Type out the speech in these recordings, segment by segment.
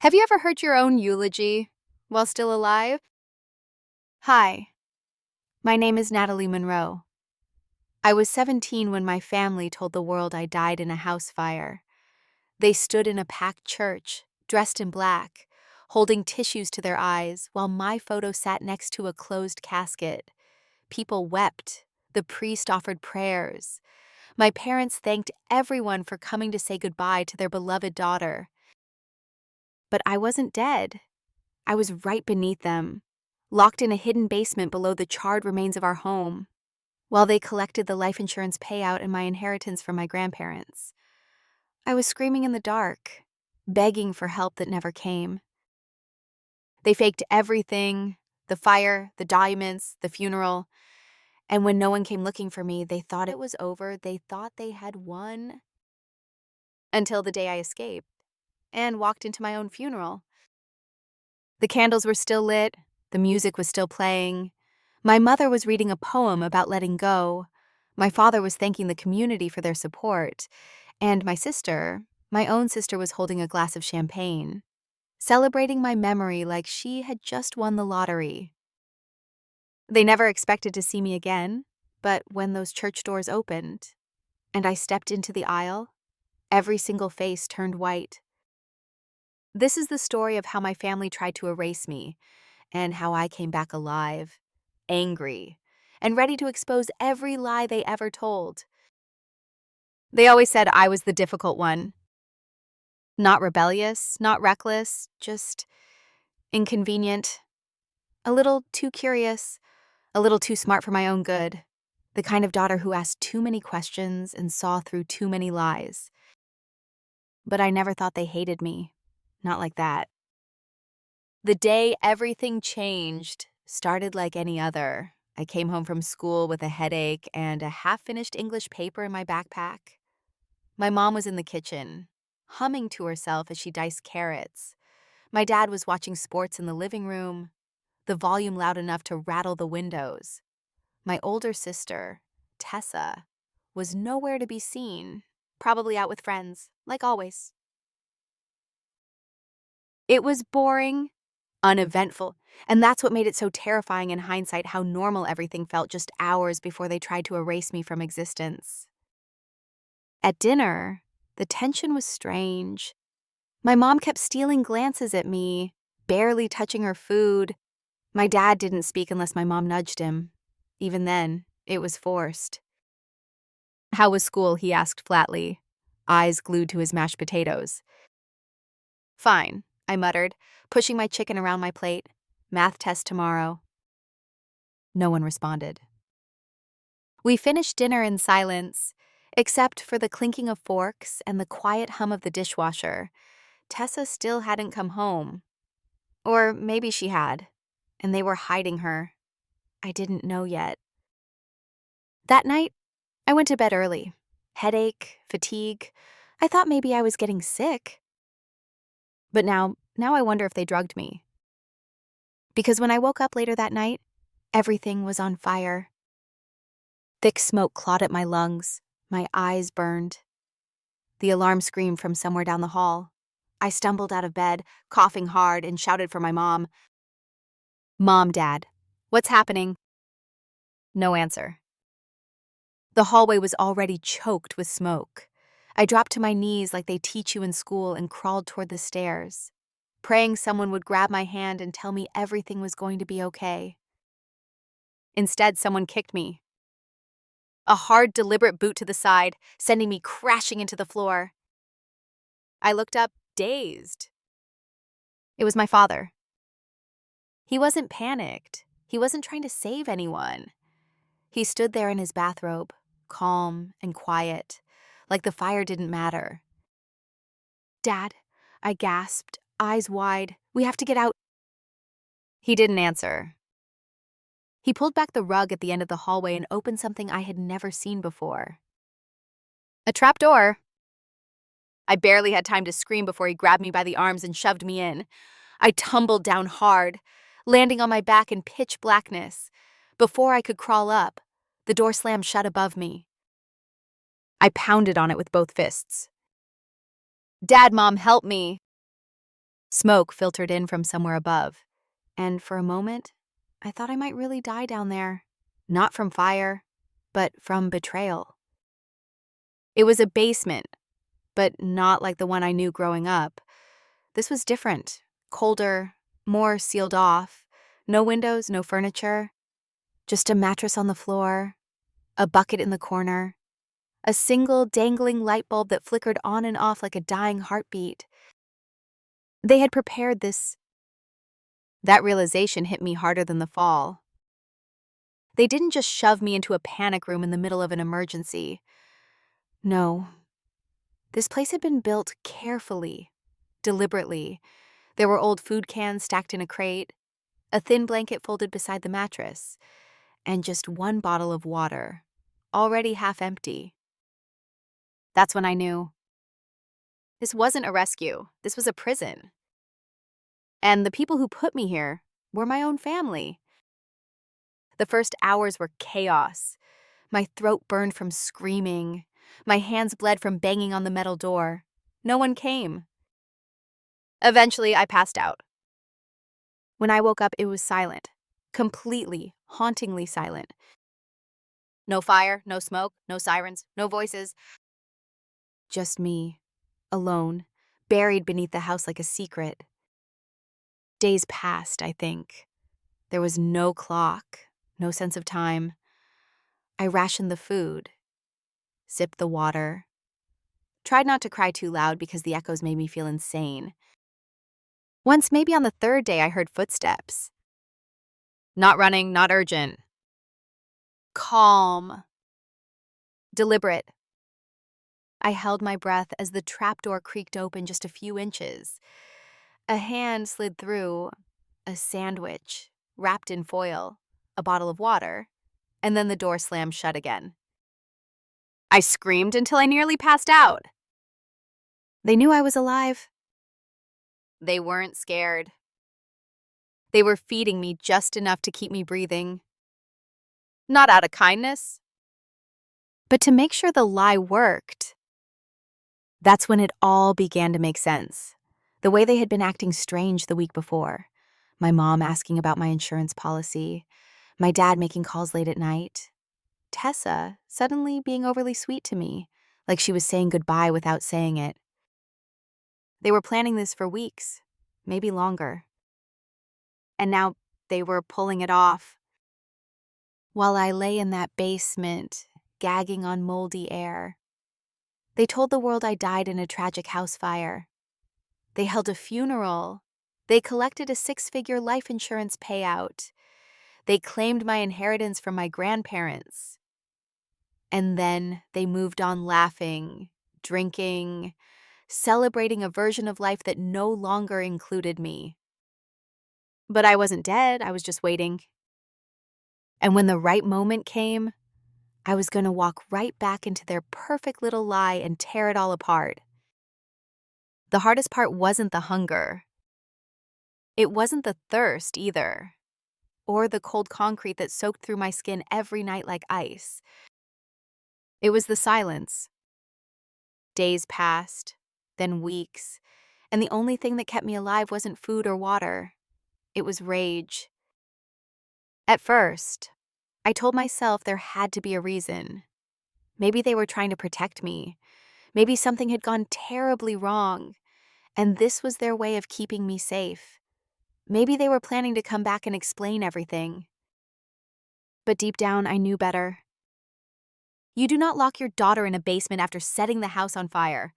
Have you ever heard your own eulogy while still alive? Hi, my name is Natalie Monroe. I was 17 when my family told the world I died in a house fire. They stood in a packed church, dressed in black, holding tissues to their eyes while my photo sat next to a closed casket. People wept. The priest offered prayers. My parents thanked everyone for coming to say goodbye to their beloved daughter. But I wasn't dead. I was right beneath them, locked in a hidden basement below the charred remains of our home, while they collected the life insurance payout and my inheritance from my grandparents. I was screaming in the dark, begging for help that never came. They faked everything: the fire, the diamonds, the funeral. And when no one came looking for me, they thought it was over. They thought they had won. Until the day I escaped and walked into my own funeral. The candles were still lit, the music was still playing. My mother was reading a poem about letting go. My father was thanking the community for their support. And my own sister, was holding a glass of champagne, celebrating my memory like she had just won the lottery. They never expected to see me again, but when those church doors opened and I stepped into the aisle, every single face turned white. This is the story of how my family tried to erase me and how I came back alive, angry, and ready to expose every lie they ever told. They always said I was the difficult one. Not rebellious, not reckless, just inconvenient, a little too curious, a little too smart for my own good. The kind of daughter who asked too many questions and saw through too many lies. But I never thought they hated me. Not like that. The day everything changed started like any other. I came home from school with a headache and a half-finished English paper in my backpack. My mom was in the kitchen, humming to herself as she diced carrots. My dad was watching sports in the living room, the volume loud enough to rattle the windows. My older sister, Tessa, was nowhere to be seen, probably out with friends, like always. It was boring, uneventful, and that's what made it so terrifying in hindsight, how normal everything felt just hours before they tried to erase me from existence. At dinner, the tension was strange. My mom kept stealing glances at me, barely touching her food. My dad didn't speak unless my mom nudged him. Even then, it was forced. "How was school?" he asked flatly, eyes glued to his mashed potatoes. "Fine," I muttered, pushing my chicken around my plate. "Math test tomorrow." No one responded. We finished dinner in silence, except for the clinking of forks and the quiet hum of the dishwasher. Tessa still hadn't come home. Or maybe she had, and they were hiding her. I didn't know yet. That night, I went to bed early. Headache, fatigue. I thought maybe I was getting sick. But now I wonder if they drugged me. Because when I woke up later that night, everything was on fire. Thick smoke clawed at my lungs. My eyes burned. The alarm screamed from somewhere down the hall. I stumbled out of bed, coughing hard, and shouted for my mom. "Mom, Dad, what's happening?" No answer. The hallway was already choked with smoke. I dropped to my knees like they teach you in school and crawled toward the stairs, praying someone would grab my hand and tell me everything was going to be okay. Instead, someone kicked me. A hard, deliberate boot to the side, sending me crashing into the floor. I looked up, dazed. It was my father. He wasn't panicked. He wasn't trying to save anyone. He stood there in his bathrobe, calm and quiet, like the fire didn't matter. "Dad," I gasped, eyes wide. "We have to get out." He didn't answer. He pulled back the rug at the end of the hallway and opened something I had never seen before. A trapdoor. I barely had time to scream before he grabbed me by the arms and shoved me in. I tumbled down hard, landing on my back in pitch blackness. Before I could crawl up, the door slammed shut above me. I pounded on it with both fists. "Dad, Mom, help me." Smoke filtered in from somewhere above, and for a moment, I thought I might really die down there. Not from fire, but from betrayal. It was a basement, but not like the one I knew growing up. This was different, colder, more sealed off. No windows, no furniture, just a mattress on the floor, a bucket in the corner, a single dangling light bulb that flickered on and off like a dying heartbeat. They had prepared this. That realization hit me harder than the fall. They didn't just shove me into a panic room in the middle of an emergency. No. This place had been built carefully, deliberately. There were old food cans stacked in a crate, a thin blanket folded beside the mattress, and just one bottle of water, already half empty. That's when I knew. This wasn't a rescue. This was a prison. And the people who put me here were my own family. The first hours were chaos. My throat burned from screaming. My hands bled from banging on the metal door. No one came. Eventually, I passed out. When I woke up, it was silent. Completely, hauntingly silent. No fire, no smoke, no sirens, no voices. Just me, alone, buried beneath the house like a secret. Days passed, I think. There was no clock, no sense of time. I rationed the food, sipped the water, tried not to cry too loud because the echoes made me feel insane. Once, maybe on the third day, I heard footsteps. Not running, not urgent. Calm. Deliberate. I held my breath as the trapdoor creaked open just a few inches. A hand slid through, a sandwich, wrapped in foil, a bottle of water, and then the door slammed shut again. I screamed until I nearly passed out. They knew I was alive. They weren't scared. They were feeding me just enough to keep me breathing. Not out of kindness, but to make sure the lie worked. That's when it all began to make sense. The way they had been acting strange the week before. My mom asking about my insurance policy. My dad making calls late at night. Tessa suddenly being overly sweet to me, like she was saying goodbye without saying it. They were planning this for weeks, maybe longer. And now they were pulling it off. While I lay in that basement, gagging on moldy air, they told the world I died in a tragic house fire. They held a funeral. They collected a 6-figure life insurance payout. They claimed my inheritance from my grandparents. And then they moved on laughing, drinking, celebrating a version of life that no longer included me. But I wasn't dead, I was just waiting. And when the right moment came, I was going to walk right back into their perfect little lie and tear it all apart. The hardest part wasn't the hunger. It wasn't the thirst either, or the cold concrete that soaked through my skin every night like ice. It was the silence. Days passed, then weeks, and the only thing that kept me alive wasn't food or water. It was rage. At first, I told myself there had to be a reason. Maybe they were trying to protect me. Maybe something had gone terribly wrong, and this was their way of keeping me safe. Maybe they were planning to come back and explain everything. But deep down, I knew better. You do not lock your daughter in a basement after setting the house on fire,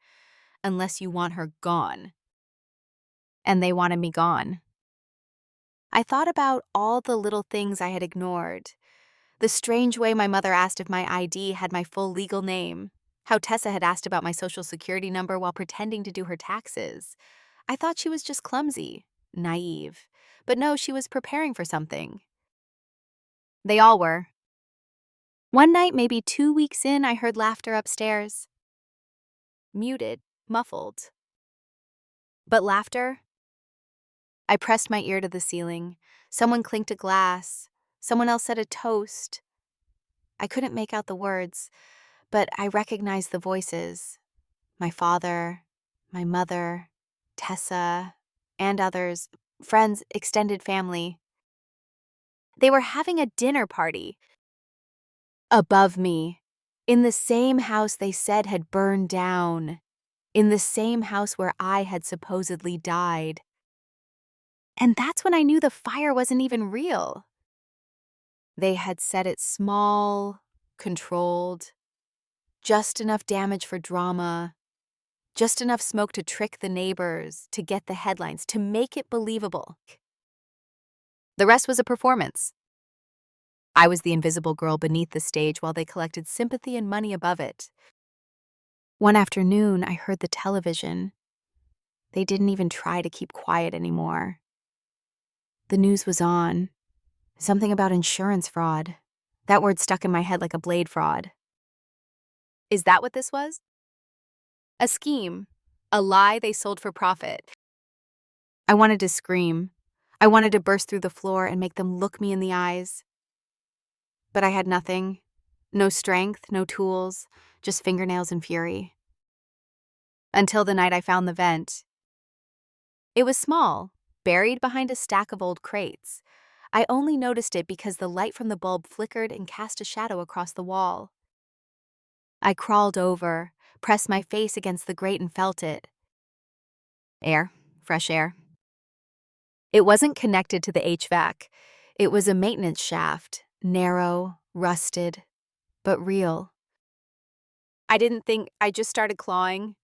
unless you want her gone. And they wanted me gone. I thought about all the little things I had ignored. The strange way my mother asked if my ID had my full legal name. How Tessa had asked about my social security number while pretending to do her taxes. I thought she was just clumsy, naive. But no, she was preparing for something. They all were. One night, maybe 2 weeks in, I heard laughter upstairs. Muted, muffled. But laughter? I pressed my ear to the ceiling. Someone clinked a glass. Someone else said a toast. I couldn't make out the words, but I recognized the voices. My father, my mother, Tessa, and others, friends, extended family. They were having a dinner party above me, in the same house they said had burned down, in the same house where I had supposedly died. And that's when I knew the fire wasn't even real. They had set it small, controlled, just enough damage for drama, just enough smoke to trick the neighbors, to get the headlines, to make it believable. The rest was a performance. I was the invisible girl beneath the stage while they collected sympathy and money above it. One afternoon, I heard the television. They didn't even try to keep quiet anymore. The news was on. Something about insurance fraud. That word stuck in my head like a blade fraud. Is that what this was? A scheme. A lie they sold for profit. I wanted to scream. I wanted to burst through the floor and make them look me in the eyes. But I had nothing. No strength, no tools, just fingernails and fury. Until the night I found the vent. It was small, buried behind a stack of old crates. I only noticed it because the light from the bulb flickered and cast a shadow across the wall. I crawled over, pressed my face against the grate and felt it. Air, fresh air. It wasn't connected to the HVAC. It was a maintenance shaft, narrow, rusted, but real. I didn't think, I just started clawing.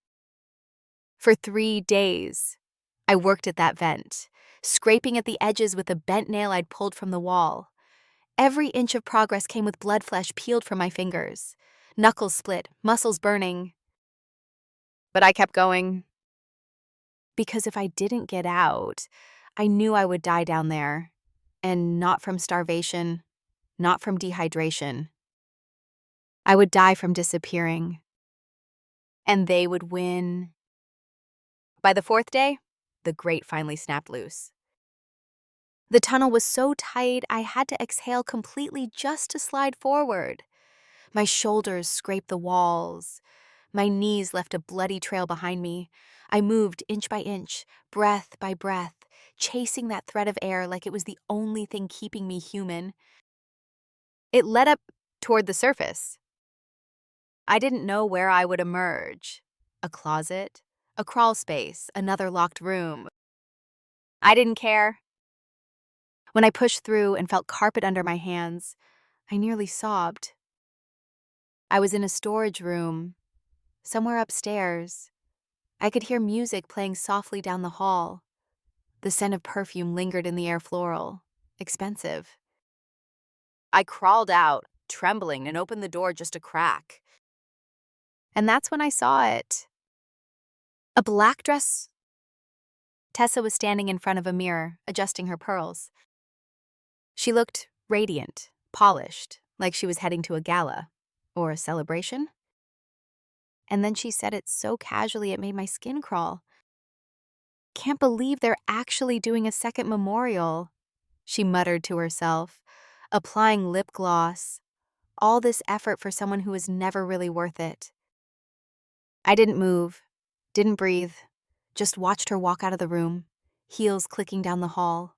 For 3 days, I worked at that vent, scraping at the edges with a bent nail I'd pulled from the wall. Every inch of progress came with blood flesh peeled from my fingers, knuckles split, muscles burning. But I kept going. Because if I didn't get out, I knew I would die down there. And not from starvation, not from dehydration. I would die from disappearing. And they would win. By the 4th day, the grate finally snapped loose. The tunnel was so tight I had to exhale completely just to slide forward. My shoulders scraped the walls. My knees left a bloody trail behind me. I moved inch by inch, breath by breath, chasing that thread of air like it was the only thing keeping me human. It led up toward the surface. I didn't know where I would emerge. A closet, a crawl space, another locked room. I didn't care. When I pushed through and felt carpet under my hands, I nearly sobbed. I was in a storage room, somewhere upstairs. I could hear music playing softly down the hall. The scent of perfume lingered in the air, floral, expensive. I crawled out, trembling, and opened the door just a crack. And that's when I saw it. A black dress. Tessa was standing in front of a mirror, adjusting her pearls. She looked radiant, polished, like she was heading to a gala or a celebration. And then she said it so casually it made my skin crawl. Can't believe they're actually doing a second memorial, she muttered to herself, applying lip gloss. All this effort for someone who was never really worth it. I didn't move, didn't breathe, just watched her walk out of the room, heels clicking down the hall.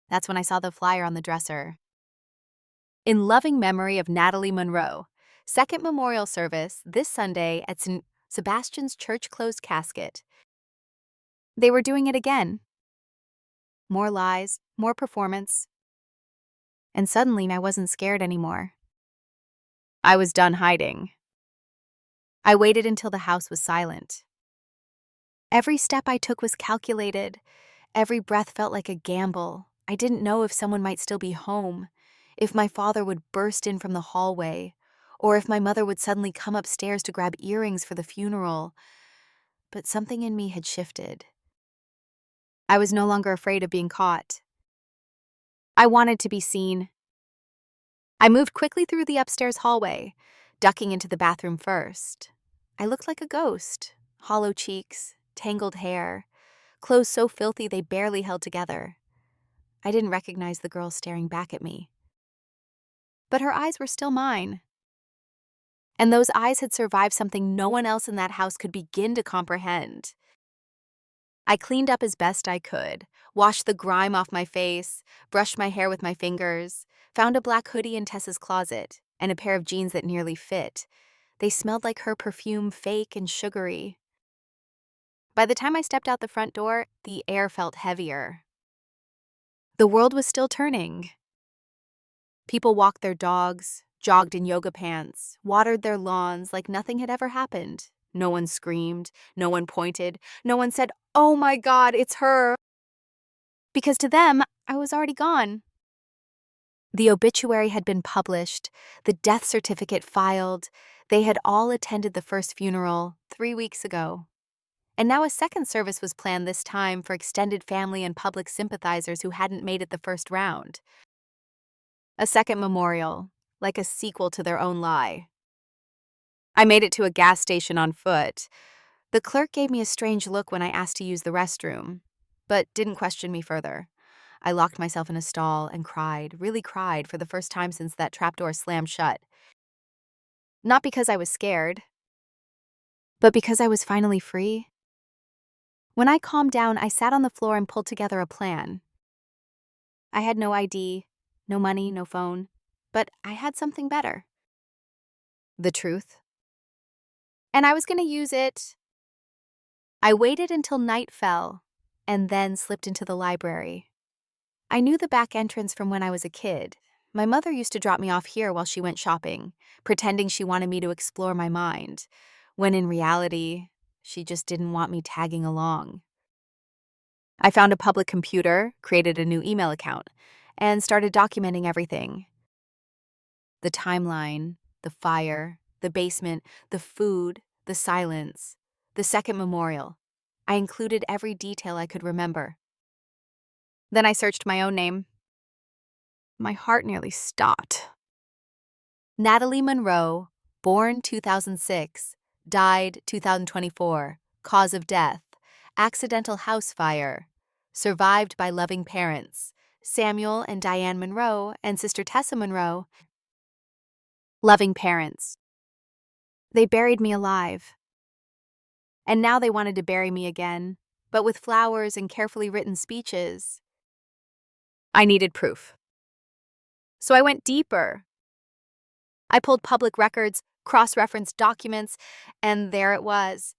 That's when I saw the flyer on the dresser. In loving memory of Natalie Monroe, second memorial service this Sunday at St. Sebastian's Church closed casket. They were doing it again. More lies, more performance. And suddenly I wasn't scared anymore. I was done hiding. I waited until the house was silent. Every step I took was calculated. Every breath felt like a gamble. I didn't know if someone might still be home, if my father would burst in from the hallway, or if my mother would suddenly come upstairs to grab earrings for the funeral. But something in me had shifted. I was no longer afraid of being caught. I wanted to be seen. I moved quickly through the upstairs hallway, ducking into the bathroom first. I looked like a ghost, hollow cheeks, tangled hair, clothes so filthy they barely held together. I didn't recognize the girl staring back at me. But her eyes were still mine. And those eyes had survived something no one else in that house could begin to comprehend. I cleaned up as best I could, washed the grime off my face, brushed my hair with my fingers, found a black hoodie in Tessa's closet, and a pair of jeans that nearly fit. They smelled like her perfume, fake and sugary. By the time I stepped out the front door, the air felt heavier. The world was still turning. People walked their dogs, jogged in yoga pants, watered their lawns like nothing had ever happened. No one screamed, no one pointed, no one said, "Oh my God, it's her." Because to them, I was already gone. The obituary had been published, the death certificate filed. They had all attended the first funeral 3 weeks ago. And now a second service was planned, this time for extended family and public sympathizers who hadn't made it the first round. A second memorial, like a sequel to their own lie. I made it to a gas station on foot. The clerk gave me a strange look when I asked to use the restroom, but didn't question me further. I locked myself in a stall and cried, really cried, for the first time since that trapdoor slammed shut. Not because I was scared, but because I was finally free. When I calmed down, I sat on the floor and pulled together a plan. I had no ID, no money, no phone, but I had something better. The truth. And I was going to use it. I waited until night fell, and then slipped into the library. I knew the back entrance from when I was a kid. My mother used to drop me off here while she went shopping, pretending she wanted me to explore my mind, when in reality, she just didn't want me tagging along. I found a public computer, created a new email account, and started documenting everything. The timeline, the fire, the basement, the food, the silence, the second memorial. I included every detail I could remember. Then I searched my own name. My heart nearly stopped. Natalie Monroe, born 2006, died 2024, cause of death, accidental house fire, survived by loving parents, Samuel and Diane Monroe and sister Tessa Monroe. Loving parents. They buried me alive. And now they wanted to bury me again, but with flowers and carefully written speeches. I needed proof. So I went deeper. I pulled public records, cross-referenced documents, and there it was.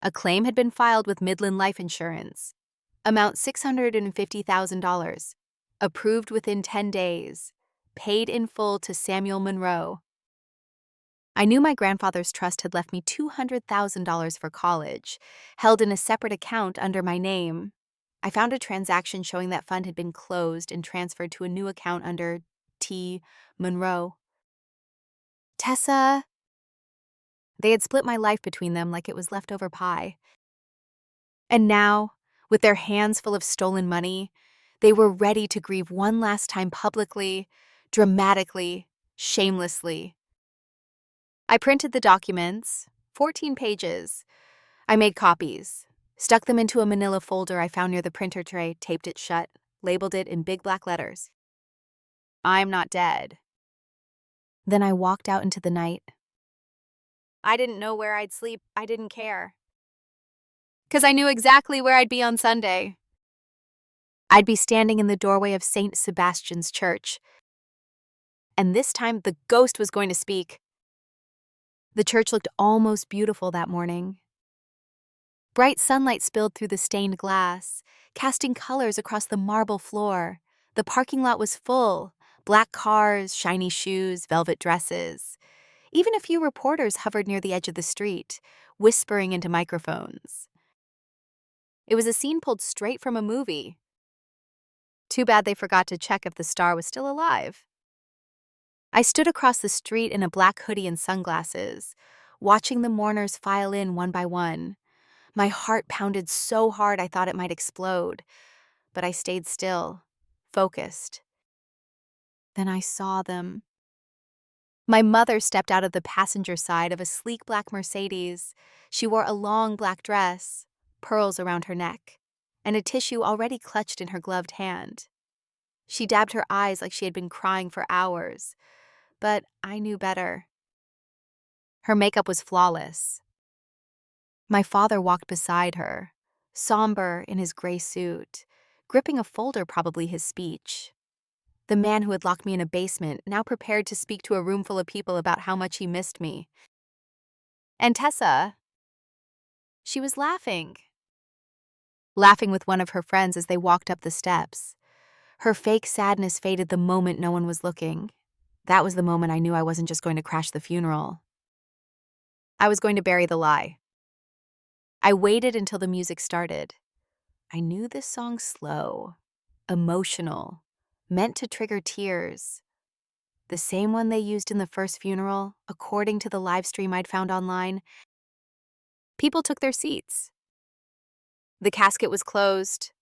A claim had been filed with Midland Life Insurance. Amount $650,000. Approved within 10 days. Paid in full to Samuel Monroe. I knew my grandfather's trust had left me $200,000 for college, held in a separate account under my name. I found a transaction showing that fund had been closed and transferred to a new account under T. Monroe. Tessa. They had split my life between them like it was leftover pie. And now, with their hands full of stolen money, they were ready to grieve one last time publicly, dramatically, shamelessly. I printed the documents, 14 pages. I made copies, stuck them into a manila folder I found near the printer tray, taped it shut, labeled it in big black letters. I'm not dead. Then I walked out into the night. I didn't know where I'd sleep. I didn't care. 'Cause I knew exactly where I'd be on Sunday. I'd be standing in the doorway of St. Sebastian's Church. And this time, the ghost was going to speak. The church looked almost beautiful that morning. Bright sunlight spilled through the stained glass, casting colors across the marble floor. The parking lot was full. Black cars, shiny shoes, velvet dresses. Even a few reporters hovered near the edge of the street, whispering into microphones. It was a scene pulled straight from a movie. Too bad they forgot to check if the star was still alive. I stood across the street in a black hoodie and sunglasses, watching the mourners file in one by one. My heart pounded so hard I thought it might explode, but I stayed still, focused. Then I saw them. My mother stepped out of the passenger side of a sleek black Mercedes. She wore a long black dress, pearls around her neck, and a tissue already clutched in her gloved hand. She dabbed her eyes like she had been crying for hours, but I knew better. Her makeup was flawless. My father walked beside her, somber in his gray suit, gripping a folder, probably his speech. The man who had locked me in a basement, now prepared to speak to a room full of people about how much he missed me. And Tessa, she was laughing with one of her friends as they walked up the steps. Her fake sadness faded the moment no one was looking. That was the moment I knew I wasn't just going to crash the funeral. I was going to bury the lie. I waited until the music started. I knew this song slow, emotional, meant to trigger tears. The same one they used in the first funeral, according to the live stream I'd found online. People took their seats. The casket was closed.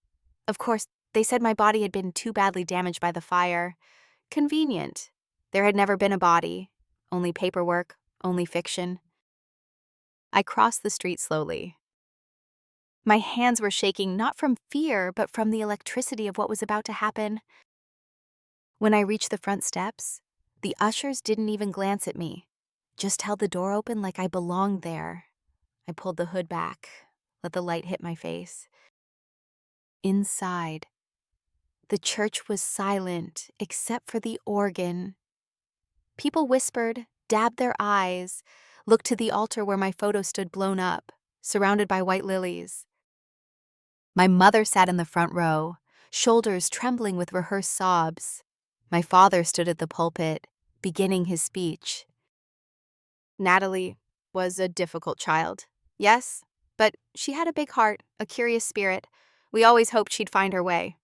Of course, they said my body had been too badly damaged by the fire. Convenient. There had never been a body. Only paperwork, only fiction. I crossed the street slowly. My hands were shaking not from fear, but from the electricity of what was about to happen. When I reached the front steps, the ushers didn't even glance at me, just held the door open like I belonged there. I pulled the hood back, let the light hit my face. Inside, the church was silent except for the organ. People whispered, dabbed their eyes, looked to the altar where my photo stood blown up, surrounded by white lilies. My mother sat in the front row, shoulders trembling with rehearsed sobs. My father stood at the pulpit, beginning his speech. Natalie was a difficult child, yes, but she had a big heart, a curious spirit. We always hoped she'd find her way.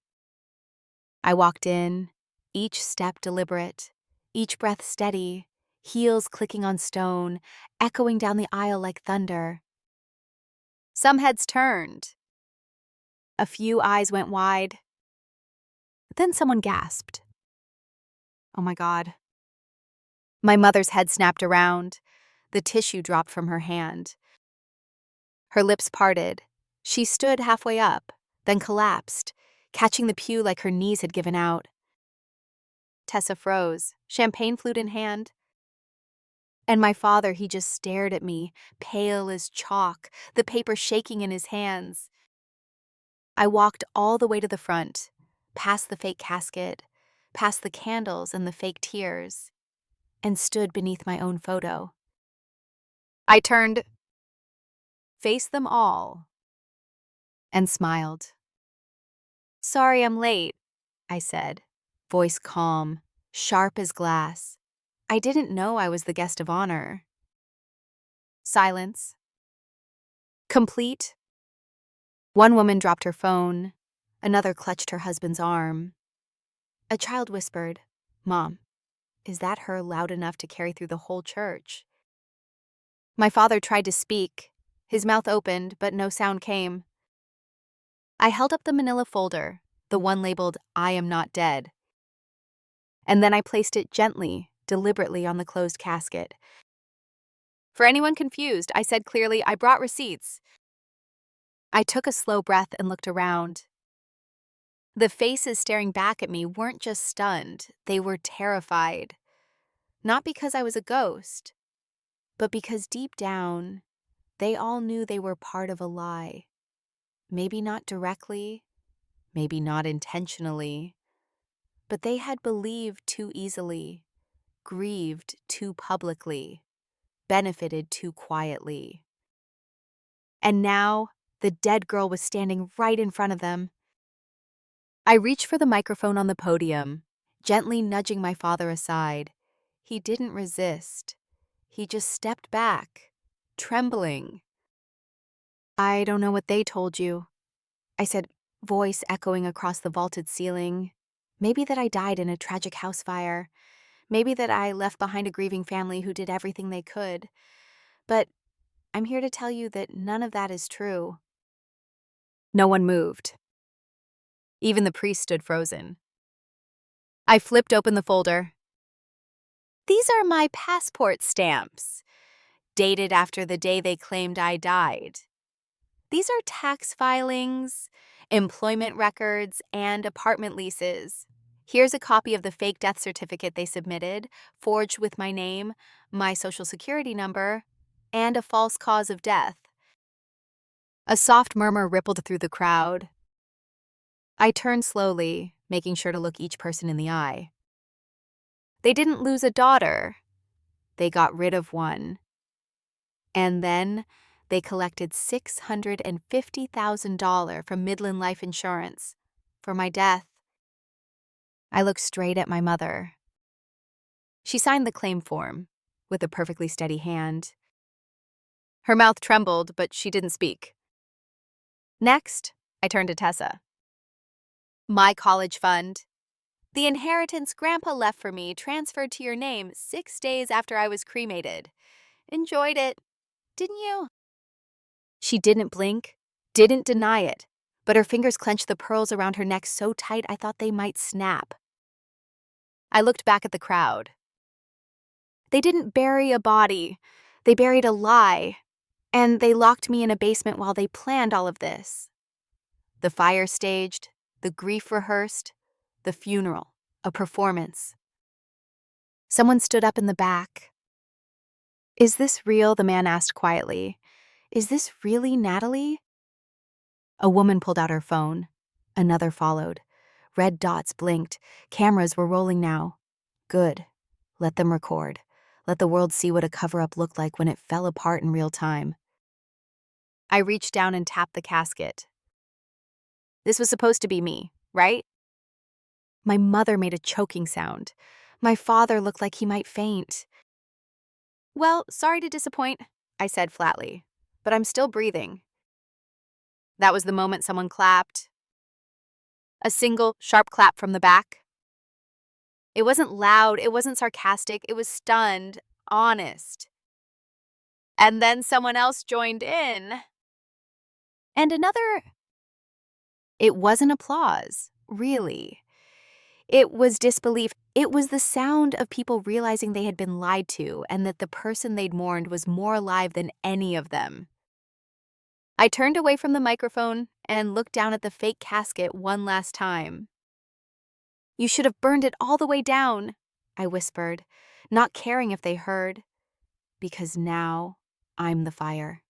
I walked in, each step deliberate, each breath steady, heels clicking on stone, echoing down the aisle like thunder. Some heads turned. A few eyes went wide. Then someone gasped. Oh my God. My mother's head snapped around. The tissue dropped from her hand. Her lips parted. She stood halfway up, then collapsed, catching the pew like her knees had given out. Tessa froze, champagne flute in hand. And my father, he just stared at me, pale as chalk, the paper shaking in his hands. I walked all the way to the front, past the fake casket, past the candles and the fake tears, and stood beneath my own photo. I turned, faced them all, and smiled. Sorry I'm late, I said, voice calm, sharp as glass. I didn't know I was the guest of honor. Silence. Complete. One woman dropped her phone. Another clutched her husband's arm. A child whispered, "Mom, is that her loud enough to carry through the whole church?" My father tried to speak. His mouth opened, but no sound came. I held up the manila folder, the one labeled, "I am not dead." And then I placed it gently, deliberately on the closed casket. For anyone confused, I said clearly, I brought receipts. I took a slow breath and looked around. The faces staring back at me weren't just stunned, they were terrified. Not because I was a ghost, but because deep down, they all knew they were part of a lie. Maybe not directly, maybe not intentionally, but they had believed too easily, grieved too publicly, benefited too quietly. And now, the dead girl was standing right in front of them. I reached for the microphone on the podium, gently nudging my father aside. He didn't resist. He just stepped back, trembling. I don't know what they told you, I said, voice echoing across the vaulted ceiling. Maybe that I died in a tragic house fire. Maybe that I left behind a grieving family who did everything they could. But I'm here to tell you that none of that is true. No one moved. Even the priest stood frozen. I flipped open the folder. These are my passport stamps, dated after the day they claimed I died. These are tax filings, employment records, and apartment leases. Here's a copy of the fake death certificate they submitted, forged with my name, my social security number, and a false cause of death. A soft murmur rippled through the crowd. I turned slowly, making sure to look each person in the eye. They didn't lose a daughter. They got rid of one. And then they collected $650,000 from Midland Life Insurance for my death. I looked straight at my mother. She signed the claim form with a perfectly steady hand. Her mouth trembled, but she didn't speak. Next, I turned to Tessa. My college fund. The inheritance Grandpa left for me transferred to your name 6 days after I was cremated. Enjoyed it, didn't you? She didn't blink, didn't deny it, but her fingers clenched the pearls around her neck so tight I thought they might snap. I looked back at the crowd. They didn't bury a body. They buried a lie. And they locked me in a basement while they planned all of this. The fire staged, the grief rehearsed, the funeral, a performance. Someone stood up in the back. Is this real? The man asked quietly. Is this really Natalie? A woman pulled out her phone. Another followed. Red dots blinked. Cameras were rolling now. Good. Let them record. Let the world see what a cover-up looked like when it fell apart in real time. I reached down and tapped the casket. This was supposed to be me, right? My mother made a choking sound. My father looked like he might faint. Well, sorry to disappoint, I said flatly, but I'm still breathing. That was the moment someone clapped. A single, sharp clap from the back. It wasn't loud, it wasn't sarcastic, it was stunned, honest. And then someone else joined in. And another. It wasn't applause, really. It was disbelief. It was the sound of people realizing they had been lied to and that the person they'd mourned was more alive than any of them. I turned away from the microphone and looked down at the fake casket one last time. You should have burned it all the way down, I whispered, not caring if they heard, because now I'm the fire.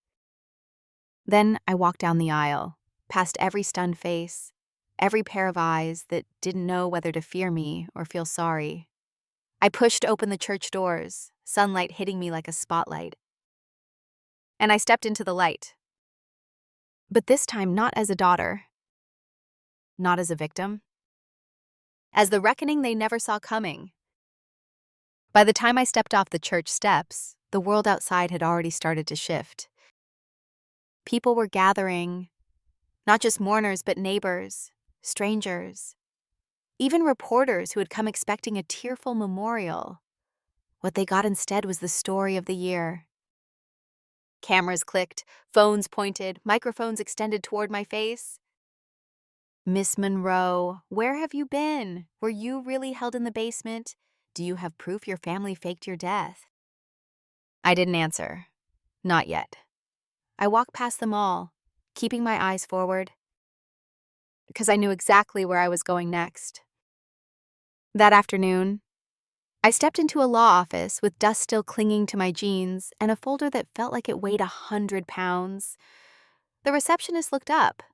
Then I walked down the aisle, past every stunned face, every pair of eyes that didn't know whether to fear me or feel sorry. I pushed open the church doors, sunlight hitting me like a spotlight. And I stepped into the light. But this time not as a daughter, not as a victim, as the reckoning they never saw coming. By the time I stepped off the church steps, the world outside had already started to shift. People were gathering, not just mourners but neighbors, strangers, even reporters who had come expecting a tearful memorial. What they got instead was the story of the year. Cameras clicked, phones pointed, microphones extended toward my face. Miss Monroe, where have you been? Were you really held in the basement? Do you have proof your family faked your death? I didn't answer. Not yet. I walked past them all, keeping my eyes forward, because I knew exactly where I was going next. That afternoon, I stepped into a law office with dust still clinging to my jeans and a folder that felt like it weighed 100 pounds. The receptionist looked up,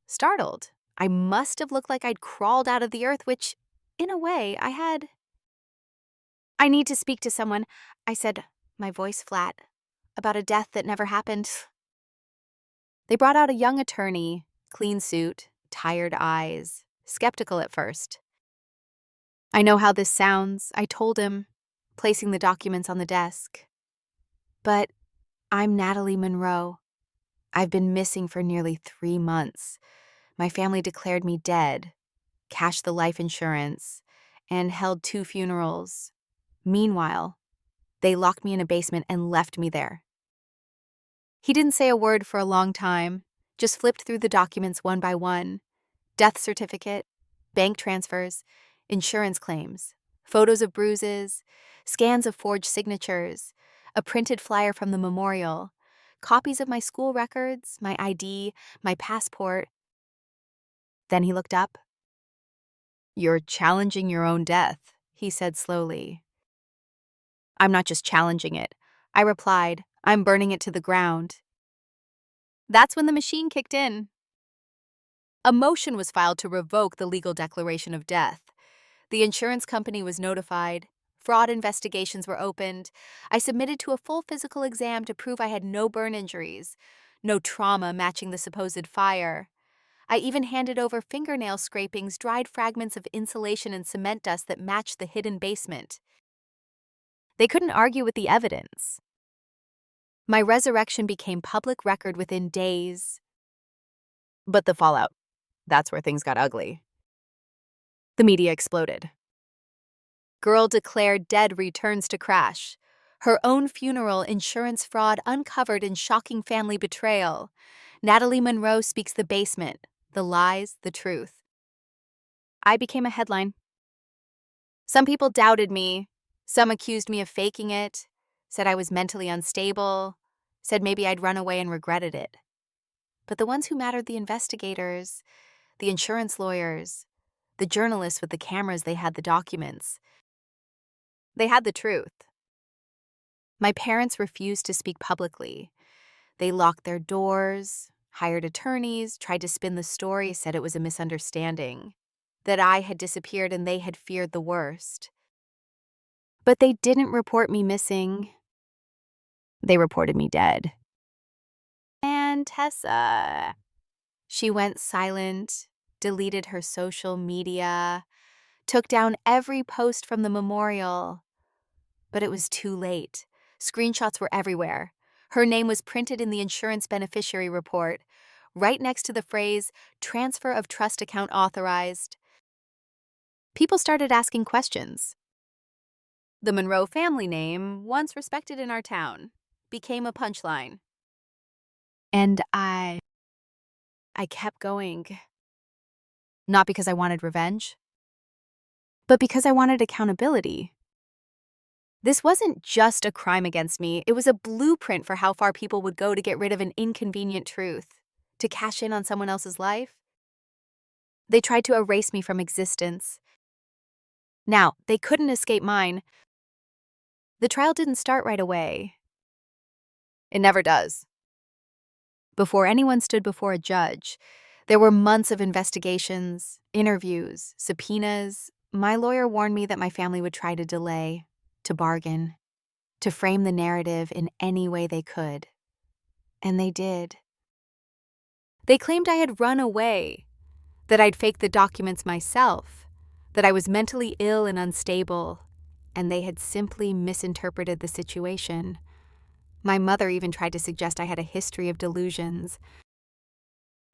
startled. I must have looked like I'd crawled out of the earth, which, in a way, I had. I need to speak to someone, I said, my voice flat, about a death that never happened. They brought out a young attorney, clean suit, tired eyes, skeptical at first. I know how this sounds, I told him, placing the documents on the desk. But I'm Natalie Monroe. I've been missing for nearly 3 months. My family declared me dead, cashed the life insurance, and held 2 funerals. Meanwhile, they locked me in a basement and left me there. He didn't say a word for a long time, just flipped through the documents one by one. Death certificate, bank transfers, insurance claims, photos of bruises, scans of forged signatures, a printed flyer from the memorial, copies of my school records, my ID, my passport. Then he looked up. You're challenging your own death, he said slowly. I'm not just challenging it, I replied. I'm burning it to the ground. That's when the machine kicked in. A motion was filed to revoke the legal declaration of death. The insurance company was notified. Fraud investigations were opened. I submitted to a full physical exam to prove I had no burn injuries, no trauma matching the supposed fire. I even handed over fingernail scrapings, dried fragments of insulation, and cement dust that matched the hidden basement. They couldn't argue with the evidence. My resurrection became public record within days. But the fallout, that's where things got ugly. The media exploded. Girl declared dead returns to crash. Her own funeral, insurance fraud uncovered in shocking family betrayal. Natalie Monroe speaks the basement, the lies, the truth. I became a headline. Some people doubted me. Some accused me of faking it, said I was mentally unstable, said maybe I'd run away and regretted it. But the ones who mattered, the investigators, the insurance lawyers, the journalists with the cameras, they had the documents. They had the truth. My parents refused to speak publicly. They locked their doors, hired attorneys, tried to spin the story, said it was a misunderstanding, that I had disappeared and they had feared the worst. But they didn't report me missing. They reported me dead. And Tessa, she went silent, deleted her social media, took down every post from the memorial. But it was too late. Screenshots were everywhere. Her name was printed in the insurance beneficiary report, right next to the phrase, "Transfer of trust account authorized." People started asking questions. The Monroe family name, once respected in our town, became a punchline. And I kept going. Not because I wanted revenge, but because I wanted accountability. This wasn't just a crime against me, it was a blueprint for how far people would go to get rid of an inconvenient truth, to cash in on someone else's life. They tried to erase me from existence. Now, they couldn't escape mine. The trial didn't start right away. It never does. Before anyone stood before a judge, there were months of investigations, interviews, subpoenas. My lawyer warned me that my family would try to delay, to bargain, to frame the narrative in any way they could. And they did. They claimed I had run away, that I'd faked the documents myself, that I was mentally ill and unstable, and they had simply misinterpreted the situation. My mother even tried to suggest I had a history of delusions.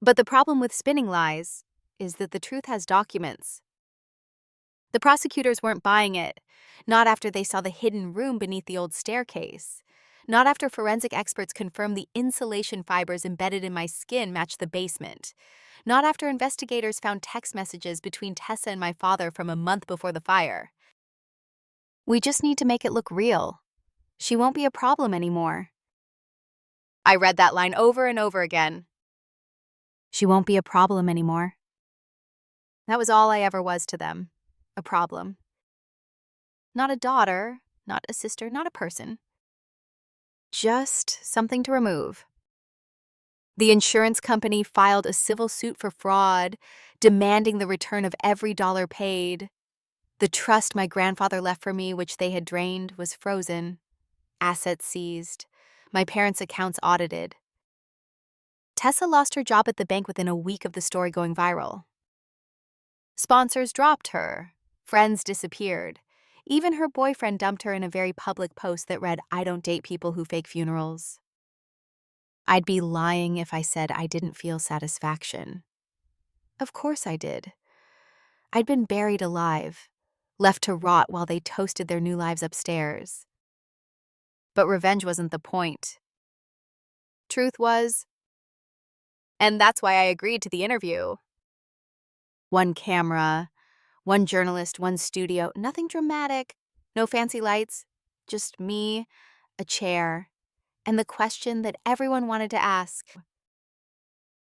But the problem with spinning lies is that the truth has documents. The prosecutors weren't buying it, not after they saw the hidden room beneath the old staircase, not after forensic experts confirmed the insulation fibers embedded in my skin matched the basement, not after investigators found text messages between Tessa and my father from a month before the fire. We just need to make it look real. She won't be a problem anymore. I read that line over and over again. She won't be a problem anymore. That was all I ever was to them. A problem. Not a daughter, not a sister, not a person. Just something to remove. The insurance company filed a civil suit for fraud, demanding the return of every dollar paid. The trust my grandfather left for me, which they had drained, was frozen. Assets seized. My parents' accounts audited. Tessa lost her job at the bank within a week of the story going viral. Sponsors dropped her. Friends disappeared. Even her boyfriend dumped her in a very public post that read, "I don't date people who fake funerals." I'd be lying if I said I didn't feel satisfaction. Of course I did. I'd been buried alive, left to rot while they toasted their new lives upstairs. But revenge wasn't the point. Truth was, and that's why I agreed to the interview. One camera, one journalist, one studio, nothing dramatic, no fancy lights, just me, a chair, and the question that everyone wanted to ask.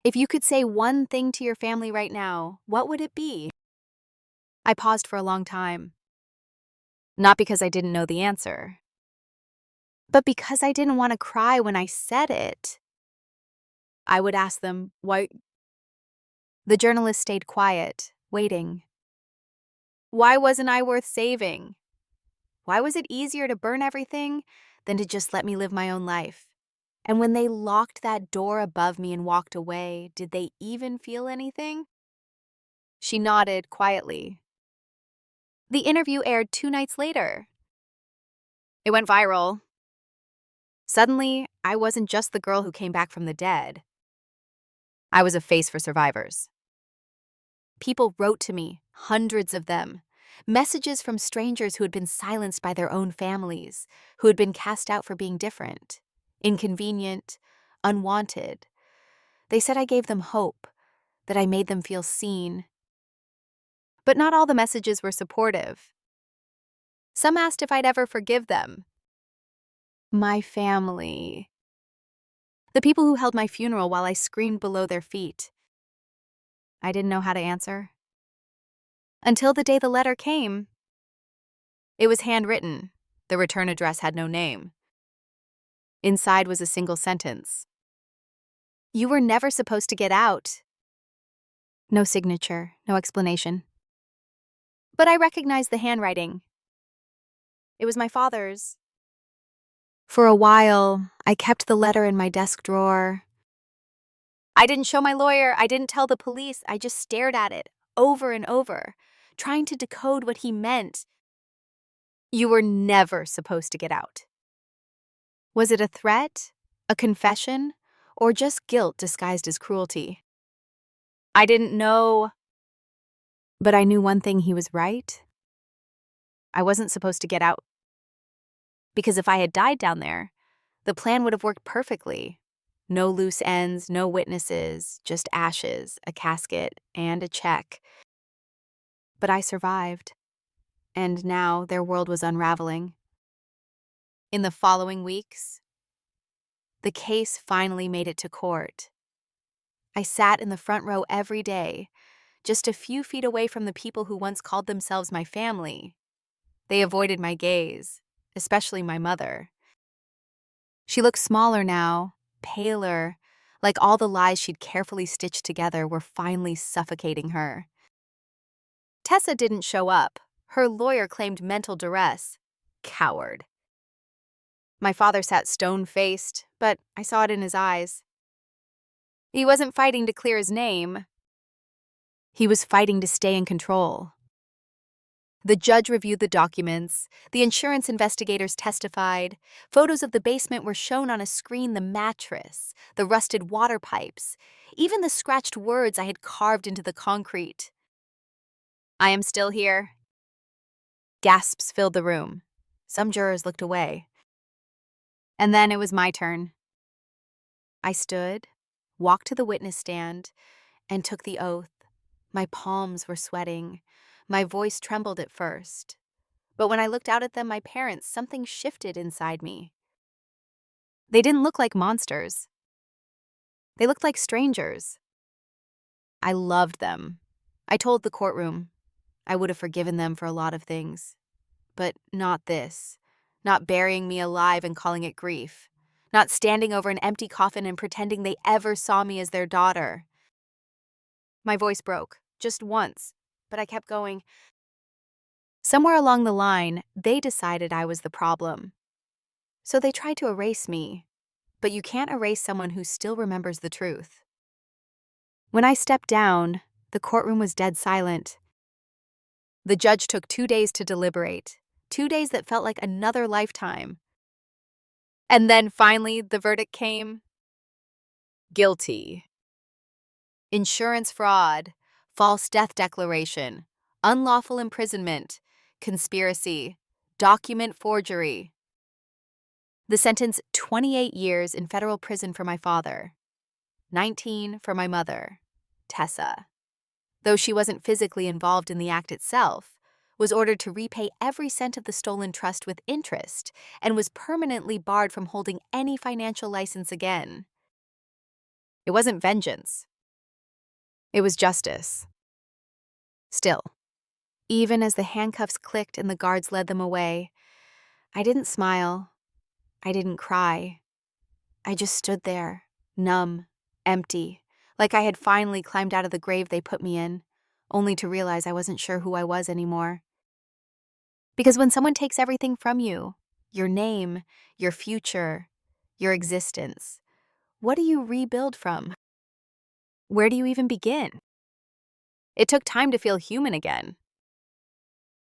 If you could say one thing to your family right now, what would it be? I paused for a long time. Not because I didn't know the answer, but because I didn't want to cry when I said it. I would ask them, why? The journalist stayed quiet, waiting. Why wasn't I worth saving? Why was it easier to burn everything than to just let me live my own life? And when they locked that door above me and walked away, did they even feel anything? She nodded quietly. The interview aired 2 nights later. It went viral. Suddenly, I wasn't just the girl who came back from the dead. I was a face for survivors. People wrote to me, hundreds of them. Messages from strangers who had been silenced by their own families, who had been cast out for being different, inconvenient, unwanted. They said I gave them hope, that I made them feel seen. But not all the messages were supportive. Some asked if I'd ever forgive them. My family. The people who held my funeral while I screamed below their feet. I didn't know how to answer. Until the day the letter came. It was handwritten. The return address had no name. Inside was a single sentence. You were never supposed to get out. No signature, no explanation. But I recognized the handwriting. It was my father's. For a while, I kept the letter in my desk drawer. I didn't show my lawyer, I didn't tell the police, I just stared at it, over and over, trying to decode what he meant. You were never supposed to get out. Was it a threat, a confession, or just guilt disguised as cruelty? I didn't know. But I knew one thing: he was right. I wasn't supposed to get out. Because if I had died down there, the plan would have worked perfectly. No loose ends, no witnesses, just ashes, a casket, and a check. But I survived. And now their world was unraveling. In the following weeks, the case finally made it to court. I sat in the front row every day, just a few feet away from the people who once called themselves my family. They avoided my gaze, especially my mother. She looked smaller now, paler, like all the lies she'd carefully stitched together were finally suffocating her. Tessa didn't show up. Her lawyer claimed mental duress. Coward. My father sat stone-faced, but I saw it in his eyes. He wasn't fighting to clear his name. He was fighting to stay in control. The judge reviewed the documents, the insurance investigators testified, photos of the basement were shown on a screen, the mattress, the rusted water pipes, even the scratched words I had carved into the concrete. I am still here. Gasps filled the room. Some jurors looked away. And then it was my turn. I stood, walked to the witness stand, and took the oath. My palms were sweating. My voice trembled at first. But when I looked out at them, my parents, something shifted inside me. They didn't look like monsters. They looked like strangers. I loved them. I told the courtroom. I would have forgiven them for a lot of things. But not this. Not burying me alive and calling it grief. Not standing over an empty coffin and pretending they ever saw me as their daughter. My voice broke, just once, but I kept going. Somewhere along the line, they decided I was the problem. So they tried to erase me. But you can't erase someone who still remembers the truth. When I stepped down, the courtroom was dead silent. The judge took 2 days to deliberate, 2 days that felt like another lifetime. And then finally, the verdict came. Guilty. Insurance fraud, false death declaration, unlawful imprisonment, conspiracy, document forgery. The sentence: 28 years in federal prison for my father, 19 for my mother, Tessa. Though she wasn't physically involved in the act itself, was ordered to repay every cent of the stolen trust with interest and was permanently barred from holding any financial license again. It wasn't vengeance. It was justice. Still, even as the handcuffs clicked and the guards led them away, I didn't smile. I didn't cry. I just stood there, numb, Empty, like I had finally climbed out of the grave they put me in, only to realize I wasn't sure who I was anymore. Because when someone takes everything from you, your name, your future, your existence, what do you rebuild from? Where do you even begin? It took time to feel human again.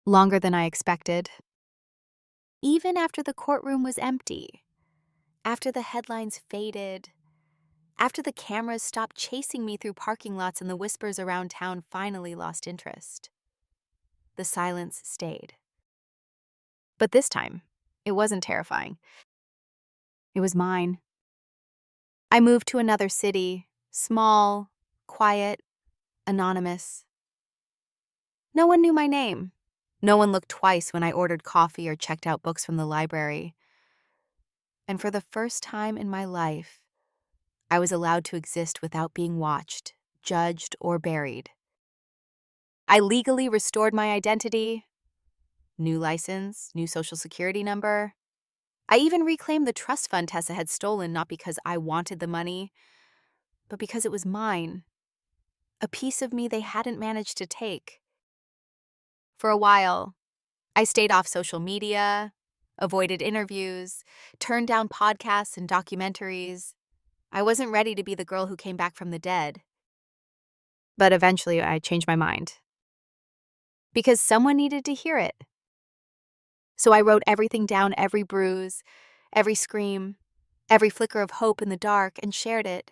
Longer than I expected. Even after the courtroom was empty, after the headlines faded, after the cameras stopped chasing me through parking lots and the whispers around town finally lost interest, the silence stayed. But this time, it wasn't terrifying. It was mine. I moved to another city, small, quiet, anonymous. No one knew my name. No one looked twice when I ordered coffee or checked out books from the library. And for the first time in my life, I was allowed to exist without being watched, judged, or buried. I legally restored my identity. New license, new social security number. I even reclaimed the trust fund Tessa had stolen, not because I wanted the money, but because it was mine. A piece of me they hadn't managed to take. For a while, I stayed off social media, avoided interviews, turned down podcasts and documentaries. I wasn't ready to be the girl who came back from the dead. But eventually I changed my mind. Because someone needed to hear it. So I wrote everything down, every bruise, every scream, every flicker of hope in the dark, and shared it.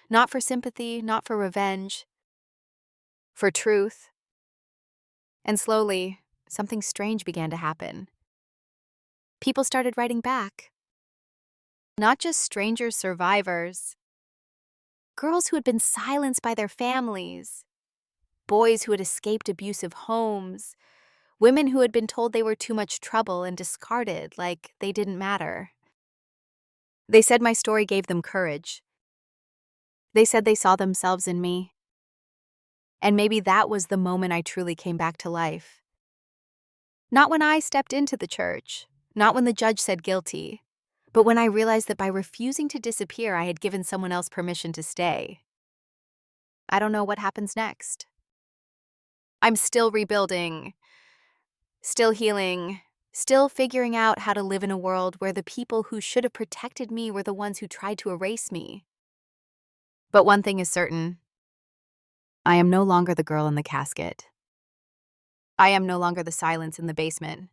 Not for sympathy, not for revenge, for truth. And slowly, something strange began to happen. People started writing back. Not just stranger survivors. Girls who had been silenced by their families. Boys who had escaped abusive homes. Women who had been told they were too much trouble and discarded like they didn't matter. They said my story gave them courage. They said they saw themselves in me. And maybe that was the moment I truly came back to life. Not when I stepped into the church, not when the judge said guilty, but when I realized that by refusing to disappear, I had given someone else permission to stay. I don't know what happens next. I'm still rebuilding, still healing, still figuring out how to live in a world where the people who should have protected me were the ones who tried to erase me. But one thing is certain. I am no longer the girl in the casket. I am no longer the silence in the basement.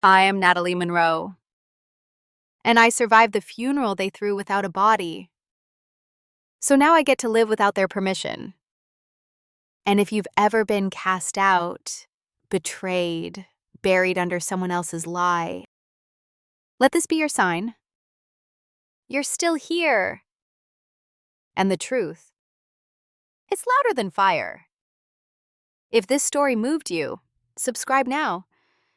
I am Natalie Monroe. And I survived the funeral they threw without a body. So now I get to live without their permission. And if you've ever been cast out, betrayed, buried under someone else's lie, let this be your sign. You're still here. And the truth, it's louder than fire. If this story moved you, subscribe now,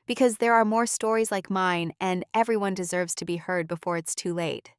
because there are more stories like mine and everyone deserves to be heard before it's too late.